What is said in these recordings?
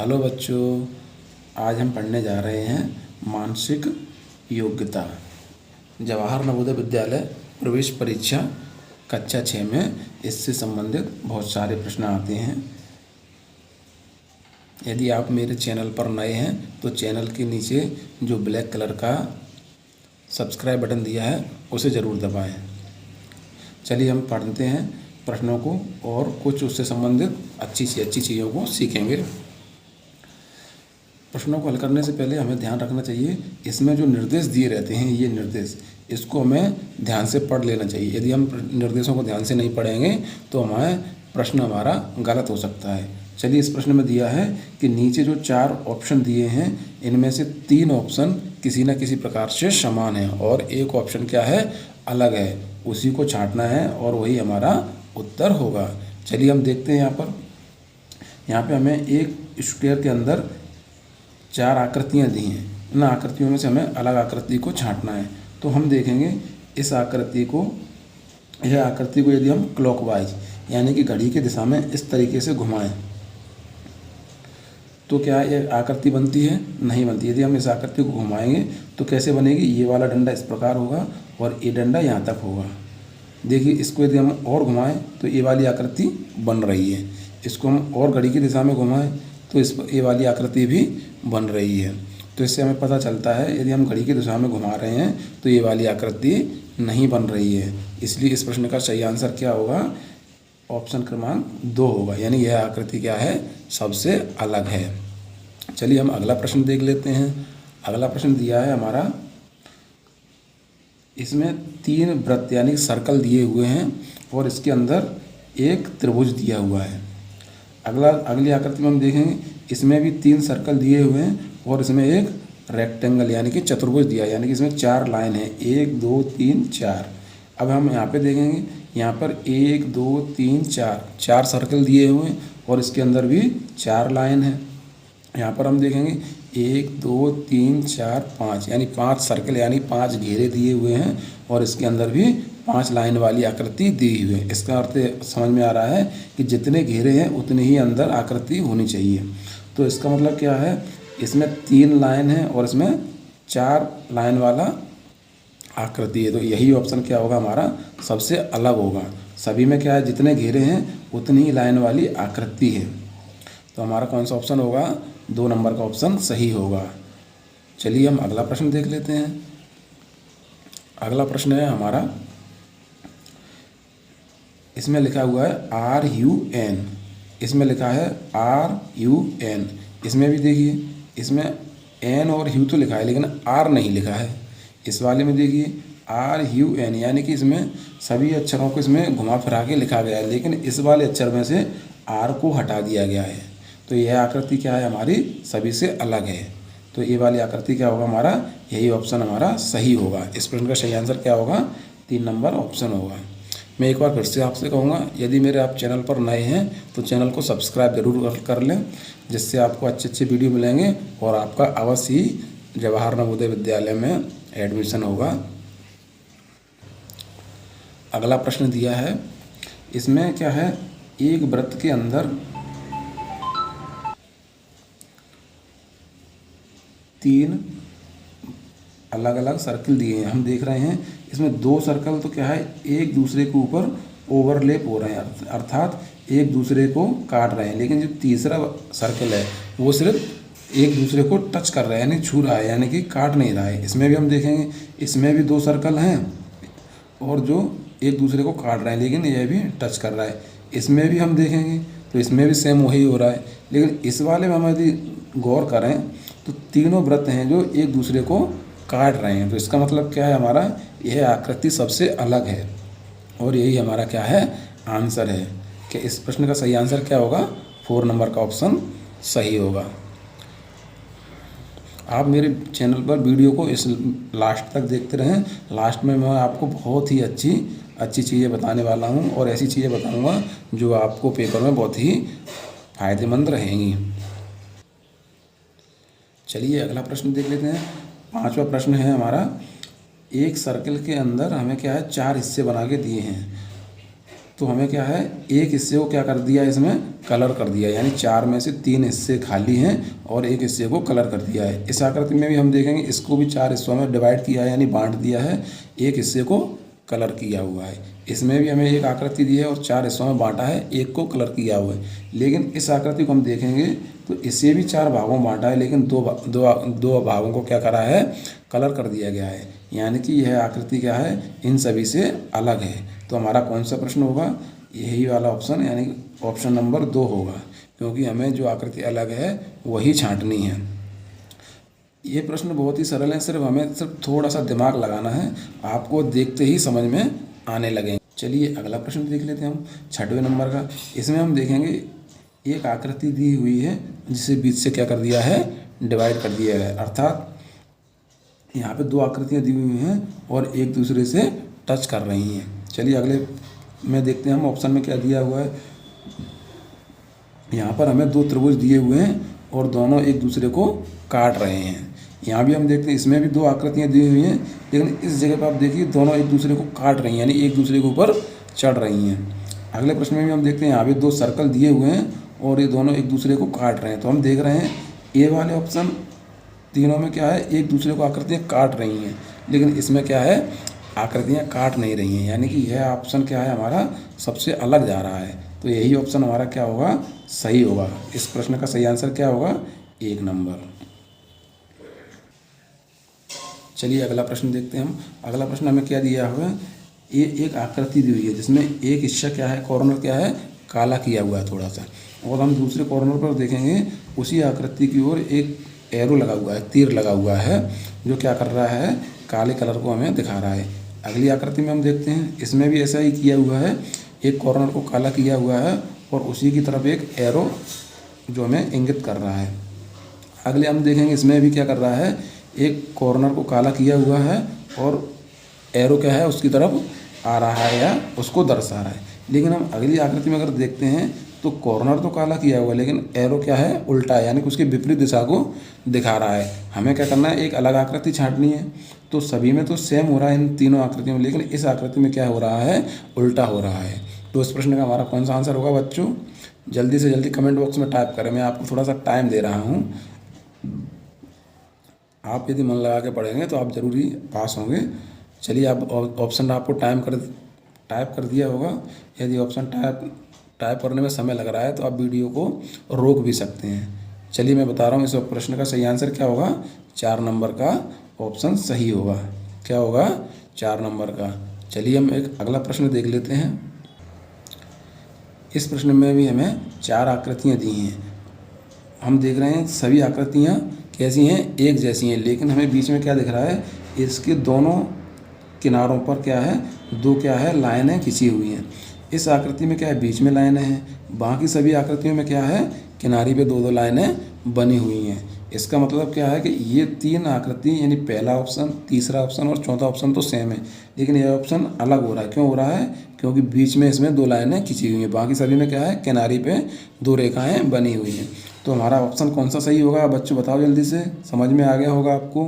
Hello बच्चों, आज हम पढ़ने जा रहे हैं मानसिक योग्यता। जवाहर नवोदय विद्यालय प्रवेश परीक्षा कक्षा 6 में इससे संबंधित बहुत सारे प्रश्न आते हैं। यदि आप मेरे चैनल पर नए हैं तो चैनल के नीचे जो ब्लैक कलर का सब्सक्राइब बटन दिया है उसे ज़रूर दबाएं। चलिए हम पढ़ते हैं प्रश्नों को और कुछ उससे संबंधित अच्छी से अच्छी चीज़ों को सीखेंगे। प्रश्नों को हल करने से पहले हमें ध्यान रखना चाहिए, इसमें जो निर्देश दिए रहते हैं ये निर्देश, इसको हमें ध्यान से पढ़ लेना चाहिए। यदि हम निर्देशों को ध्यान से नहीं पढ़ेंगे तो प्रश्न हमारा गलत हो सकता है। चलिए, इस प्रश्न में दिया है कि नीचे जो 4 ऑप्शन दिए हैं इनमें से 3 ऑप्शन किसी न किसी प्रकार से समान है और एक ऑप्शन क्या है, अलग है। उसी को छांटना है और वही हमारा उत्तर होगा। चलिए हम देखते हैं। यहाँ पे हमें एक स्क्वायर के अंदर 4 आकृतियाँ दी हैं। इन आकृतियों में से हमें अलग आकृति को छांटना है। तो हम देखेंगे इस आकृति को, यह आकृति को यदि हम क्लॉकवाइज यानी कि घड़ी की दिशा में इस तरीके से घुमाएं तो क्या ये आकृति बनती है? नहीं बनती। यदि हम इस आकृति को घुमाएंगे तो कैसे बनेगी? ये वाला डंडा इस प्रकार होगा और ये डंडा यहाँ तक होगा। देखिए, इसको यदि हम और घुमाएं तो ये वाली आकृति बन रही है। इसको हम और घड़ी की दिशा में घुमाएं तो ये वाली आकृति भी बन रही है। तो इससे हमें पता चलता है यदि हम घड़ी की दिशा में घुमा रहे हैं तो ये वाली आकृति नहीं बन रही है। इसलिए इस प्रश्न का सही आंसर क्या होगा? ऑप्शन क्रमांक 2 होगा, यानी यह आकृति क्या है, सबसे अलग है। चलिए हम अगला प्रश्न देख लेते हैं। अगला प्रश्न दिया है हमारा, इसमें 3 वृत्त यानी सर्कल दिए हुए हैं और इसके अंदर एक त्रिभुज दिया हुआ है। अगली आकृति में हम देखेंगे, इसमें भी 3 सर्कल दिए हुए हैं और इसमें एक रेक्टेंगल यानी कि चतुर्भुज दिया है, यानी कि इसमें 4 लाइन है, 1 2 3 4। अब हम यहाँ पे देखेंगे, यहाँ पर 1 2 3 4 सर्कल दिए हुए हैं और इसके अंदर भी 4 लाइन है। यहाँ पर हम देखेंगे 1 2 3 4 5 यानी 5 सर्कल यानी 5 घेरे दिए हुए हैं और इसके अंदर भी 5 लाइन वाली आकृति दी हुई है। इसका अर्थ समझ में आ रहा है कि जितने घेरे हैं उतनी ही अंदर आकृति होनी चाहिए। तो इसका मतलब क्या है, इसमें 3 लाइन है और इसमें 4 लाइन वाला आकृति है। तो यही ऑप्शन क्या होगा, हमारा सबसे अलग होगा। सभी में क्या है, जितने घेरे हैं उतनी ही लाइन वाली आकृति है। तो हमारा कौन सा ऑप्शन होगा? 2 नंबर का ऑप्शन सही होगा। चलिए हम अगला प्रश्न देख लेते हैं। अगला प्रश्न है हमारा, इसमें लिखा हुआ है RUN, इसमें लिखा है RUN। इसमें भी देखिए, इसमें N और U तो लिखा है लेकिन R नहीं लिखा है। इस वाले में देखिए RUN यानी कि इसमें सभी अक्षरों को इसमें घुमा फिरा के लिखा गया है, लेकिन इस वाले अक्षर में से R को हटा दिया गया है। तो यह आकृति क्या है, हमारी सभी से अलग है। तो ये वाली आकृति क्या होगा, हमारा यही ऑप्शन हमारा सही होगा। इस प्रश्न का सही आंसर क्या होगा? 3 नंबर ऑप्शन होगा। मैं एक बार फिर से आपसे कहूँगा, यदि मेरे आप चैनल पर नए हैं तो चैनल को सब्सक्राइब जरूर कर लें, जिससे आपको अच्छे अच्छे वीडियो मिलेंगे और आपका अवश्य ही जवाहर नवोदय विद्यालय में एडमिशन होगा। अगला प्रश्न दिया है, इसमें क्या है, एक वृत्त के अंदर 3 अलग अलग सर्कल दिए हैं। हम देख रहे हैं इसमें 2 सर्कल तो क्या है, एक दूसरे के ऊपर ओवरलैप हो रहे हैं, अर्थात एक दूसरे को काट रहे हैं। लेकिन जो तीसरा सर्कल है वो सिर्फ एक दूसरे को टच कर रहा है, यानी छू रहा है, यानी कि काट नहीं रहा है। इसमें भी हम देखेंगे, इसमें भी 2 सर्कल हैं और जो एक दूसरे को काट रहे हैं, लेकिन यह भी टच कर रहा है। इसमें भी हम देखेंगे तो इसमें भी सेम वही हो रहा है। लेकिन इस वाले में हम यदि गौर करें तो तीनों वृत्त हैं जो एक दूसरे को काट रहे हैं। तो इसका मतलब क्या है, हमारा यह आकृति सबसे अलग है और यही हमारा क्या है, आंसर है। कि इस प्रश्न का सही आंसर क्या होगा? 4 नंबर का ऑप्शन सही होगा। आप मेरे चैनल पर वीडियो को इस लास्ट तक देखते रहें। लास्ट में मैं आपको बहुत ही अच्छी चीज़ें बताने वाला हूँ और ऐसी चीज़ें बताऊँगा जो आपको पेपर में बहुत ही फायदेमंद रहेंगी। चलिए अगला प्रश्न देख लेते हैं। 5वां प्रश्न है हमारा, एक सर्कल के अंदर हमें क्या है, 4 हिस्से बना के दिए हैं। तो हमें क्या है, एक हिस्से को क्या कर दिया, इसमें कलर कर दिया, यानी 4 में से 3 हिस्से खाली हैं और एक हिस्से को कलर कर दिया है। इस आकृति में भी हम देखेंगे, इसको भी 4 हिस्सों में डिवाइड किया है, यानी बांट दिया है, एक हिस्से को कलर किया हुआ है। इसमें भी हमें एक आकृति दी है और 4 हिस्सों में बांटा है, एक को कलर किया हुआ है। लेकिन इस आकृति को हम देखेंगे तो इसे भी 4 भागों में बांटा है, लेकिन दो भागों को क्या करा है, कलर कर दिया गया है, यानी कि यह आकृति क्या है, इन सभी से अलग है। तो हमारा कौन सा प्रश्न होगा, यही वाला ऑप्शन, यानी ऑप्शन नंबर 2 होगा, क्योंकि हमें जो आकृति अलग है वही छांटनी है। ये प्रश्न बहुत ही सरल है, सिर्फ थोड़ा सा दिमाग लगाना है, आपको देखते ही समझ में आने लगेंगे। चलिए अगला प्रश्न देख लेते हैं हम, 6वें नंबर का। इसमें हम देखेंगे एक आकृति दी हुई है जिसे बीच से क्या कर दिया है, डिवाइड कर दिया है, अर्थात यहाँ पे 2 आकृतियाँ दी हुई हैं और एक दूसरे से टच कर रही हैं। चलिए अगले में देखते हैं हम ऑप्शन में क्या दिया हुआ है। यहाँ पर हमें 2 त्रिभुज दिए हुए हैं और दोनों एक दूसरे को काट रहे हैं। यहाँ भी हम देखते हैं, इसमें भी 2 आकृतियाँ दी हुई हैं, लेकिन इस जगह पर आप देखिए दोनों एक दूसरे को काट रही हैं, यानी एक दूसरे के ऊपर चढ़ रही हैं। अगले प्रश्न में भी हम देखते हैं, यहाँ भी 2 सर्कल दिए हुए हैं और ये दोनों एक दूसरे को काट रहे हैं। तो हम देख रहे हैं ए वाले ऑप्शन तीनों में क्या है, एक दूसरे को आकृतियाँ काट रही हैं, लेकिन इसमें क्या है, आकृतियाँ काट नहीं रही हैं, यानी कि यह ऑप्शन क्या है, हमारा सबसे अलग जा रहा है। तो यही ऑप्शन हमारा क्या होगा, सही होगा। इस प्रश्न का सही आंसर क्या होगा, 1 नंबर। चलिए अगला प्रश्न देखते हैं हम। अगला प्रश्न हमें क्या दिया हुआ है, ये एक आकृति दी हुई है जिसमें एक हिस्सा क्या है, कॉर्नर क्या है, काला किया हुआ है थोड़ा सा, और हम दूसरे कॉर्नर पर देखेंगे उसी आकृति की ओर एक एरो लगा हुआ है, तीर लगा हुआ है, जो क्या कर रहा है, काले कलर को हमें दिखा रहा है। अगली आकृति में हम देखते हैं, इसमें भी ऐसा ही किया हुआ है, एक कॉर्नर को काला किया हुआ है और उसी की तरफ एक एरो जो हमें इंगित कर रहा है। अगले हम देखेंगे, इसमें भी क्या कर रहा है, एक कॉर्नर को काला किया हुआ है और एरो क्या है, उसकी तरफ आ रहा है या उसको दर्शा रहा है। लेकिन हम अगली आकृति में अगर देखते हैं तो कॉर्नर तो काला किया हुआ है, लेकिन एरो क्या है, उल्टा है, यानी कि उसके विपरीत दिशा को दिखा रहा है। हमें क्या करना है, एक अलग आकृति छांटनी है। तो सभी में तो सेम हो रहा है इन तीनों आकृतियों में, लेकिन इस आकृति में क्या हो रहा है, उल्टा हो रहा है। तो इस प्रश्न का हमारा कौन सा आंसर होगा बच्चों, जल्दी से जल्दी कमेंट बॉक्स में टाइप करें, मैं आपको थोड़ा सा टाइम दे रहा हूँ। आप यदि मन लगा के पढ़ेंगे तो आप ज़रूरी पास होंगे। चलिए आप ऑप्शन आपको टाइप कर दिया होगा। यदि ऑप्शन टाइप करने में समय लग रहा है तो आप वीडियो को रोक भी सकते हैं। चलिए मैं बता रहा हूँ, इस प्रश्न का सही आंसर क्या होगा, 4 नंबर का ऑप्शन सही होगा। क्या होगा, 4 नंबर का। चलिए हम एक अगला प्रश्न देख लेते हैं। इस प्रश्न में भी हमें 4 आकृतियाँ दी हैं। हम देख रहे हैं सभी आकृतियाँ कैसी हैं, एक जैसी हैं, लेकिन हमें बीच में क्या दिख रहा है, इसके दोनों किनारों पर क्या है, 2 क्या है, लाइनें खिंची हुई हैं। इस आकृति में क्या है, बीच में लाइनें हैं, बाकी सभी आकृतियों में क्या है, किनारी पे 2-2 लाइनें बनी हुई हैं। इसका मतलब क्या है कि ये 3 आकृति, यानी पहला ऑप्शन, तीसरा ऑप्शन और चौथा ऑप्शन तो सेम है, लेकिन यह ऑप्शन अलग हो रहा है। क्यों हो रहा है, क्योंकि बीच में इसमें 2 लाइनें खिंची हुई हैं, बाकी सभी में क्या है, किनारी पे 2 रेखाएँ बनी हुई हैं। तो हमारा ऑप्शन कौन सा सही होगा बच्चों, बताओ जल्दी से। समझ में आ गया होगा आपको,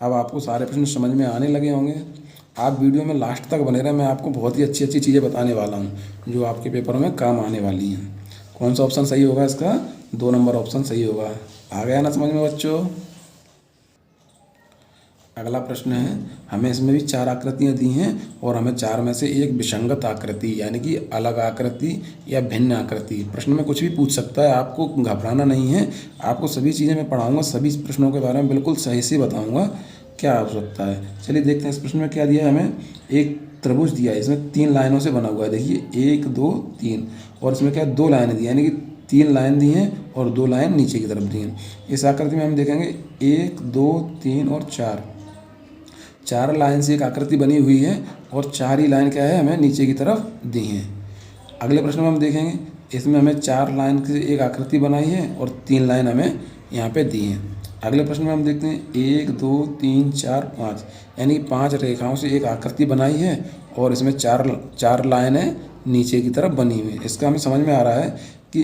अब आपको सारे प्रश्न समझ में आने लगे होंगे। आप वीडियो में लास्ट तक बने रहें, मैं आपको बहुत ही अच्छी अच्छी चीज़ें बताने वाला हूँ जो आपके पेपर में काम आने वाली हैं। कौन सा ऑप्शन सही होगा इसका, 2 नंबर ऑप्शन सही होगा। आ गया ना समझ में बच्चों। अगला प्रश्न है, हमें इसमें भी 4 आकृतियाँ दी हैं और हमें 4 में से एक विसंगत आकृति, यानी कि अलग आकृति या भिन्न आकृति। प्रश्न में कुछ भी पूछ सकता है, आपको घबराना नहीं है। आपको सभी चीज़ें मैं पढ़ाऊँगा, सभी प्रश्नों के बारे में बिल्कुल सही से बताऊँगा क्या हो सकता है। चलिए देखते हैं इस प्रश्न में क्या दिया है हमें। एक त्रिभुज दिया है, इसमें 3 लाइनों से बना हुआ है, देखिए 1 2 3, और इसमें क्या है, 2 लाइनें दी, यानी कि 3 लाइन दी हैं और 2 लाइन नीचे की तरफ दी हैं। इस आकृति में हम देखेंगे 1 2 3 और 4 लाइन से एक आकृति बनी हुई है और 4 ही लाइन क्या है, हमें नीचे की तरफ दी हैं। अगले प्रश्न में हम देखेंगे, इसमें हमें 4 लाइन से एक आकृति बनाई है और 3 लाइन हमें यहाँ पे दी हैं। अगले प्रश्न में हम देखते हैं 1 2 3 4 5, यानी 5 रेखाओं से एक आकृति बनाई है और इसमें 4 लाइनें नीचे की तरफ बनी हुई है। इसका हमें समझ में आ रहा है कि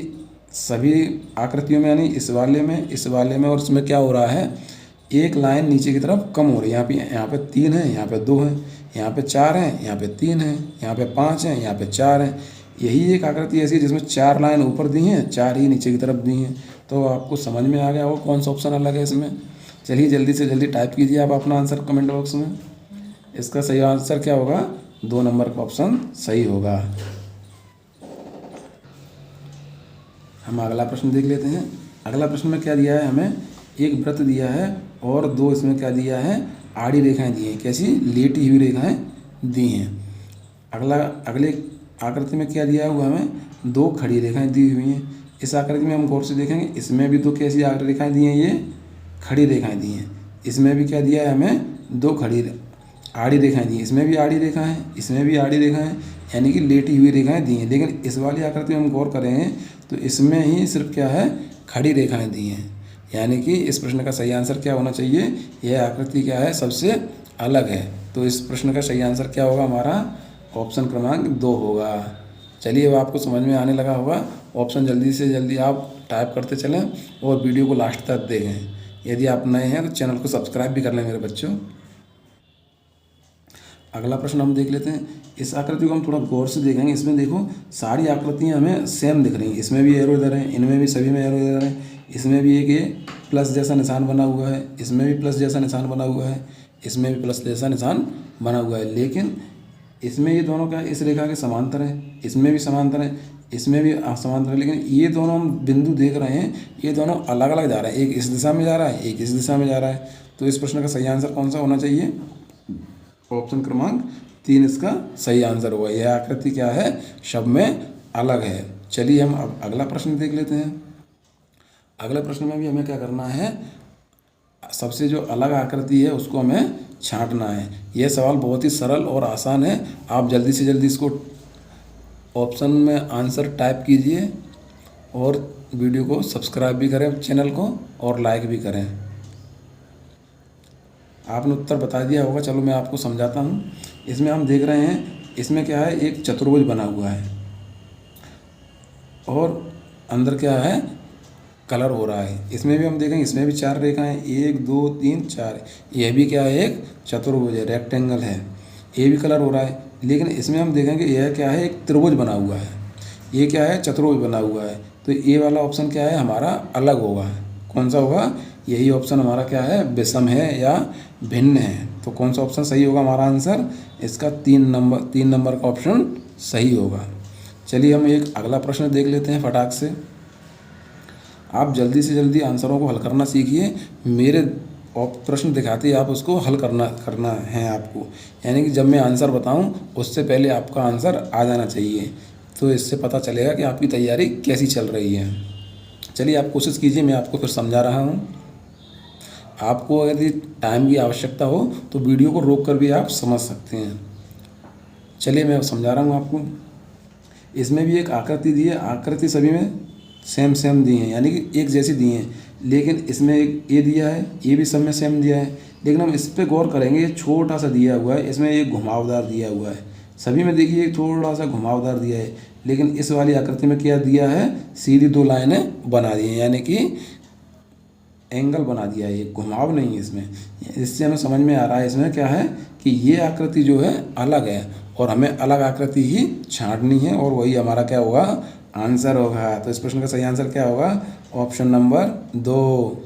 सभी आकृतियों में, यानी इस वाले में और इसमें क्या हो रहा है, एक लाइन नीचे की तरफ कम हो रही है। यहाँ पे 3 है, यहाँ पे 2 है, यहाँ पे 4 हैं, यहाँ पे 3 हैं, यहाँ पे 5 हैं, यहाँ पे 4 हैं। यही एक आकृति ऐसी है जिसमें 4 लाइन ऊपर दी हैं, 4 ही नीचे की तरफ दी हैं। तो आपको समझ में आ गया होगा कौन सा ऑप्शन अलग है इसमें। चलिए जल्दी से जल्दी टाइप कीजिए आप अपना आंसर कमेंट बॉक्स में। इसका सही आंसर क्या होगा? 2 नंबर का ऑप्शन सही होगा। हम अगला प्रश्न देख लेते हैं। अगला प्रश्न में क्या दिया है हमें? एक वृत्त दिया है और 2 इसमें क्या दिया है? आड़ी रेखाएं दी हैं। कैसी? लेटी हुई रेखाएं दी हैं। अगले आकृति में क्या दिया हुआ हमें? 2 खड़ी रेखाएं दी हुई हैं। इस आकृति में हम गौर से देखेंगे, इसमें भी 2 कैसी रेखाएं दी हैं? ये खड़ी रेखाएं दी हैं। इसमें भी क्या दिया है हमें? 2 खड़ी आड़ी रेखाएं दी हैं। इसमें भी आड़ी रेखा है, इसमें भी आड़ी रेखा है, यानी कि लेटी हुई रेखाएं दी हैं। लेकिन इस वाली आकृति में हम गौर करेंगे तो इसमें ही सिर्फ क्या है? खड़ी रेखाएं दी हैं। यानी कि इस प्रश्न का सही आंसर क्या होना चाहिए? यह आकृति क्या है? सबसे अलग है। तो इस प्रश्न का सही आंसर क्या होगा हमारा? ऑप्शन क्रमांक 2 होगा। चलिए अब आपको समझ में आने लगा होगा। ऑप्शन जल्दी से जल्दी आप टाइप करते चलें और वीडियो को लास्ट तक देखें। यदि आप नए हैं तो चैनल को सब्सक्राइब भी कर लें मेरे बच्चों। अगला प्रश्न हम देख लेते हैं। इस आकृति को हम थोड़ा गौर से देखेंगे। इसमें देखो सारी आकृतियां हमें सेम दिख रही हैं। इसमें भी एरो इधर है, इनमें भी सभी में एरो इधर है। इसमें भी एक ये प्लस जैसा निशान बना हुआ है, इसमें भी प्लस जैसा निशान बना हुआ है, इसमें भी प्लस जैसा निशान बना हुआ है। लेकिन इसमें ये दोनों क्या है? इस रेखा के समांतर है, इसमें भी समांतर है, इसमें भी समांतर है। लेकिन ये दोनों हम बिंदु देख रहे हैं, ये दोनों अलग अलग जा रहे हैं। एक इस दिशा में जा रहा है, एक इस दिशा में जा रहा है। तो इस प्रश्न का सही आंसर कौन सा होना चाहिए? ऑप्शन क्रमांक 3 इसका सही आंसर होगा। यह आकृति क्या है? सब में अलग है। चलिए हम अब अगला प्रश्न देख लेते हैं। अगले प्रश्न में भी हमें क्या करना है? सबसे जो अलग आकृति है उसको हमें छांटना है। यह सवाल बहुत ही सरल और आसान है। आप जल्दी से जल्दी इसको ऑप्शन में आंसर टाइप कीजिए और वीडियो को सब्सक्राइब भी करें चैनल को और लाइक भी करें। आपने उत्तर बता दिया होगा, चलो मैं आपको समझाता हूँ। इसमें हम देख रहे हैं, इसमें क्या है? एक चतुर्भुज बना हुआ है और अंदर क्या है? कलर हो रहा है। इसमें भी हम देखेंगे, इसमें भी 4 रेखाएं, 1 2 3 4। यह भी क्या है? एक चतुर्भुज है, रेक्टेंगल है। ये भी कलर हो रहा है। लेकिन इसमें हम देखेंगे यह क्या है? एक त्रिभुज बना हुआ है। ये क्या है? चतुर्भुज बना हुआ है। तो ये वाला ऑप्शन क्या है? हमारा अलग होगा। कौन सा होगा? यही ऑप्शन हमारा क्या है? विषम है या भिन्न है। तो कौन सा ऑप्शन सही होगा हमारा आंसर? इसका 3 नंबर का ऑप्शन सही होगा। चलिए हम एक अगला प्रश्न देख लेते हैं फटाक से। आप जल्दी से जल्दी आंसरों को हल करना सीखिए। मेरे प्रश्न दिखाते ही आप उसको हल करना है आपको। यानी कि जब मैं आंसर बताऊं उससे पहले आपका आंसर आ जाना चाहिए। तो इससे पता चलेगा कि आपकी तैयारी कैसी चल रही है। चलिए आप कोशिश कीजिए, मैं आपको फिर समझा रहा हूँ। आपको यदि टाइम की आवश्यकता हो तो वीडियो को रोक कर भी आप समझ सकते हैं। चलिए मैं समझा रहा हूँ आपको। इसमें भी एक आकृति दी है। आकृति सभी में सेम दी हैं, यानी कि एक जैसी दी हैं। लेकिन इसमें एक ये दिया है, ये भी सब में सेम दिया है। लेकिन हम इस पर गौर करेंगे, ये छोटा सा दिया हुआ है। इसमें एक घुमावदार दिया हुआ है। सभी में देखिए थोड़ा सा घुमावदार दिया है। लेकिन इस वाली आकृति में क्या दिया है? सीधी 2 लाइनें बना दी हैं, यानी कि एंगल बना दिया है। ये घुमाव नहीं है इसमें। इससे हमें समझ में आ रहा है इसमें क्या है कि ये आकृति जो है अलग है और हमें अलग आकृति ही छांटनी है और वही हमारा क्या होगा? आंसर होगा। तो इस प्रश्न का सही आंसर क्या होगा? Option number 2।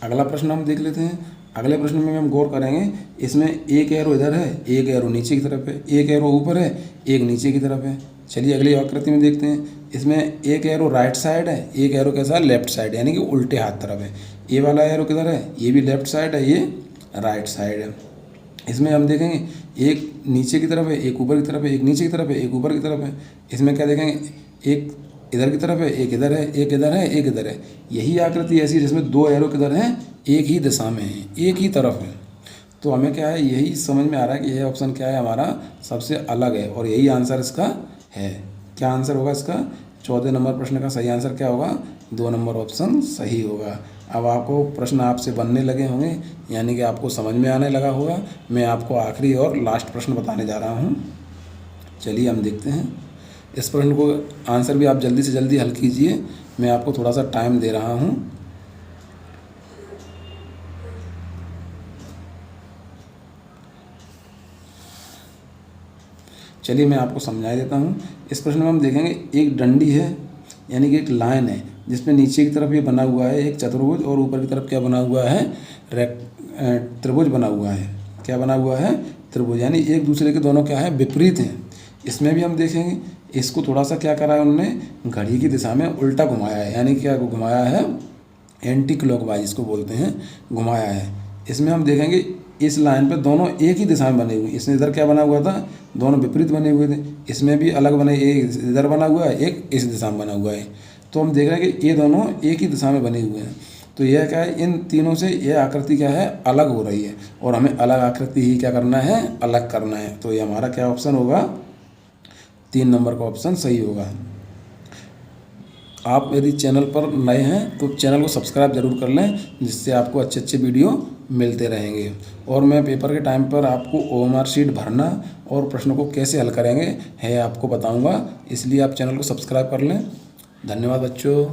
अगला प्रश्न हम देख लेते हैं। अगले प्रश्न में हम गौर करेंगे। इसमें एक एरो इधर है, एक एरो नीचे की तरफ है, एक एरो ऊपर है, एक नीचे की तरफ है। चलिए अगली आकृति में देखते हैं। इसमें एक एरो राइट साइड है, एक एरो कैसा? लेफ्ट साइड, यानी कि उल्टे हाथ तरफ है। ये वाला एरो किधर है? ये भी लेफ्ट साइड है, ये राइट साइड है। इसमें हम देखेंगे एक नीचे की तरफ है, एक ऊपर की तरफ है, एक नीचे की तरफ है, एक ऊपर की तरफ है। इसमें क्या देखेंगे? एक इधर की तरफ है, एक इधर है, एक इधर है, एक इधर है। यही आकृति ऐसी जिसमें 2 एरो किधर हैं? एक ही दिशा में है, एक ही तरफ है। तो हमें क्या है? यही समझ में आ रहा है कि यह ऑप्शन क्या है? हमारा सबसे अलग है और यही आंसर इसका है। क्या आंसर होगा इसका? 14 नंबर प्रश्न का सही आंसर क्या होगा? 2 नंबर ऑप्शन सही होगा। अब आपको प्रश्न आपसे बनने लगे होंगे, यानी कि आपको समझ में आने लगा होगा। मैं आपको आखिरी और लास्ट प्रश्न बताने जा रहा हूँ। चलिए हम देखते हैं। इस प्रश्न को आंसर भी आप जल्दी से जल्दी हल कीजिए। मैं आपको थोड़ा सा टाइम दे रहा हूँ। चलिए मैं आपको समझा देता हूँ। इस प्रश्न में हम देखेंगे एक डंडी है, यानी कि एक लाइन है जिसमें नीचे की तरफ ये बना हुआ है एक चतुर्भुज और ऊपर की तरफ क्या बना हुआ है, त्रिभुज बना हुआ है। क्या बना हुआ है, त्रिभुज, यानी एक दूसरे के दोनों क्या है, विपरीत हैं। इसमें भी हम देखेंगे इसको थोड़ा सा क्या करा है उन्होंने, घड़ी की दिशा में उल्टा घुमाया है, यानी क्या घुमाया है, एंटी क्लॉकवाइज इसको बोलते हैं, घुमाया है। इसमें हम देखेंगे इस लाइन पे दोनों एक ही दिशा में बने हुए, इसमें इधर क्या बना हुआ था, दोनों विपरीत बने हुए थे। इसमें भी अलग बने, एक इधर बना हुआ है, एक इस दिशा में बना हुआ है। तो हम देख रहे हैं कि ये दोनों एक ही दिशा में बने हुए हैं। तो यह क्या है, इन तीनों से यह आकृति क्या है, अलग हो रही है, और हमें अलग आकृति ही क्या करना है, अलग करना है। तो ये हमारा क्या ऑप्शन होगा, 3 नंबर का ऑप्शन सही होगा। आप यदि चैनल पर नए हैं तो चैनल को सब्सक्राइब जरूर कर लें, जिससे आपको अच्छे अच्छे वीडियो मिलते रहेंगे। और मैं पेपर के टाइम पर आपको OMR शीट भरना और प्रश्नों को कैसे हल करेंगे है आपको बताऊंगा, इसलिए आप चैनल को सब्सक्राइब कर लें। धन्यवाद बच्चों।